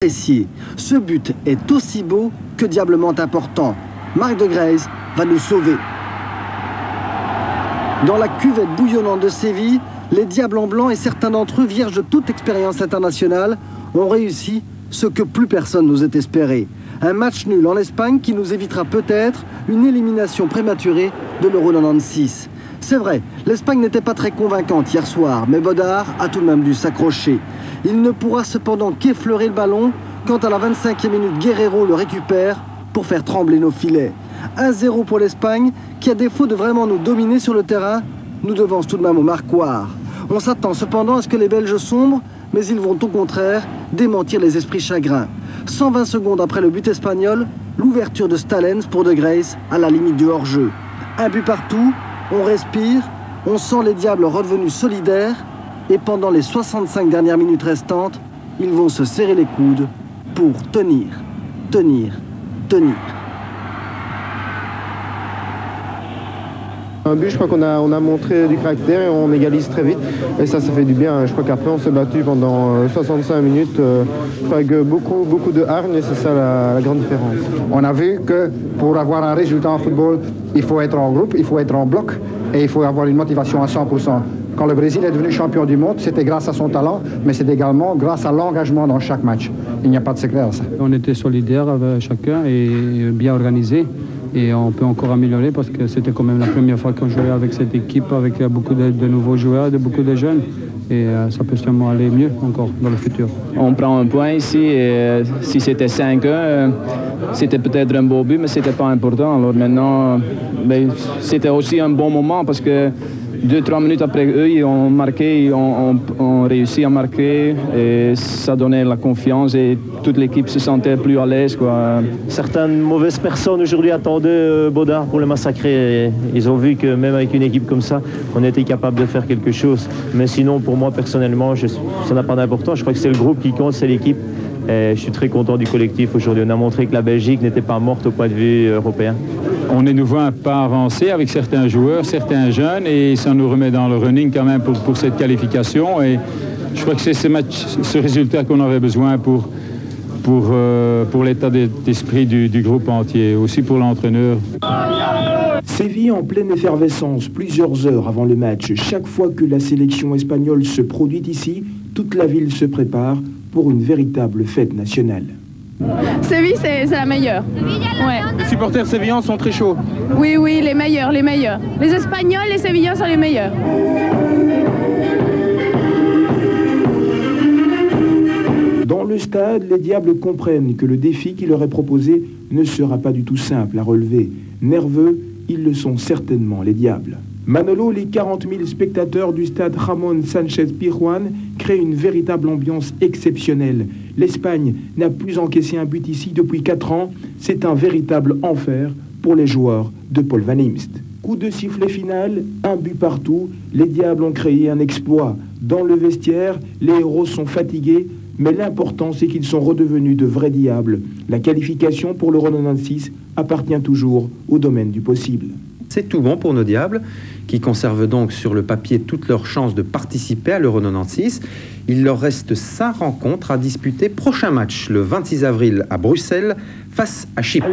Ce but est aussi beau que diablement important. Marc de Greyse va nous sauver. Dans la cuvette bouillonnante de Séville, les Diables en blanc et certains d'entre eux, vierges de toute expérience internationale, ont réussi ce que plus personne n'osait espérer. Un match nul en Espagne qui nous évitera peut-être une élimination prématurée de l'Euro 96. C'est vrai, l'Espagne n'était pas très convaincante hier soir, mais Bodard a tout de même dû s'accrocher. Il ne pourra cependant qu'effleurer le ballon quand à la 25e minute Guerrero le récupère pour faire trembler nos filets. 1-0 pour l'Espagne qui, à défaut de vraiment nous dominer sur le terrain, nous devance tout de même au marquoir. On s'attend cependant à ce que les Belges sombrent, mais ils vont au contraire démentir les esprits chagrins. 120 secondes après le but espagnol, l'ouverture de Stalens pour De Greyse à la limite du hors-jeu. Un but partout, on respire, on sent les Diables redevenus solidaires et pendant les 65 dernières minutes restantes, ils vont se serrer les coudes pour tenir. Un but, je crois qu'on a montré du caractère et on égalise très vite. Et ça fait du bien. Je crois qu'après, on s'est battu pendant 65 minutes avec beaucoup de hargne et c'est ça la grande différence. On a vu que pour avoir un résultat en football, il faut être en groupe, il faut être en bloc et il faut avoir une motivation à 100%. Quand le Brésil est devenu champion du monde, c'était grâce à son talent, mais c'est également grâce à l'engagement dans chaque match. Il n'y a pas de secret à ça. On était solidaires avec chacun et bien organisés. Et on peut encore améliorer parce que c'était quand même la première fois qu'on jouait avec cette équipe, avec beaucoup de nouveaux joueurs, beaucoup de jeunes. Et ça peut sûrement aller mieux encore dans le futur. On prend un point ici et si c'était 5-1, c'était peut-être un beau but, mais ce n'était pas important. Alors maintenant, c'était aussi un bon moment parce que 2-3 minutes après eux, ils ont marqué, ils ont réussi à marquer et ça donnait la confiance et toute l'équipe se sentait plus à l'aise, quoi. Certaines mauvaises personnes aujourd'hui attendaient Bodard pour le massacrer. Et ils ont vu que même avec une équipe comme ça, on était capable de faire quelque chose. Mais sinon, pour moi personnellement, ça n'a pas d'importance. Je crois que c'est le groupe qui compte, c'est l'équipe. Et je suis très content du collectif aujourd'hui. On a montré que la Belgique n'était pas morte au point de vue européen. On est nouveau un pas avancé avec certains joueurs, certains jeunes, et ça nous remet dans le running quand même pour cette qualification. Et je crois que c'est ce résultat qu'on avait besoin pour l'état d'esprit du groupe entier, aussi pour l'entraîneur. Séville en pleine effervescence, plusieurs heures avant le match. Chaque fois que la sélection espagnole se produit ici, toute la ville se prépare pour une véritable fête nationale. Séville, c'est la meilleure. Ouais. Les supporters sévillans sont très chauds. Oui, les meilleurs. Les Espagnols, les Sévillans sont les meilleurs. Dans le stade, les Diables comprennent que le défi qui leur est proposé ne sera pas du tout simple à relever. Nerveux, ils le sont certainement, les Diables. Manolo, les 40 000 spectateurs du stade Ramón Sánchez-Pizjuán créent une véritable ambiance exceptionnelle. L'Espagne n'a plus encaissé un but ici depuis 4 ans. C'est un véritable enfer pour les joueurs de Paul Van Imst. Coup de sifflet final, un but partout. Les Diables ont créé un exploit. Dans le vestiaire, les héros sont fatigués, mais l'important c'est qu'ils sont redevenus de vrais Diables. La qualification pour l'Euro 96 appartient toujours au domaine du possible. C'est tout bon pour nos Diables, qui conservent donc sur le papier toutes leurs chances de participer à l'Euro 96. Il leur reste 5 rencontres à disputer. Prochain match le 26 avril à Bruxelles face à Chypre.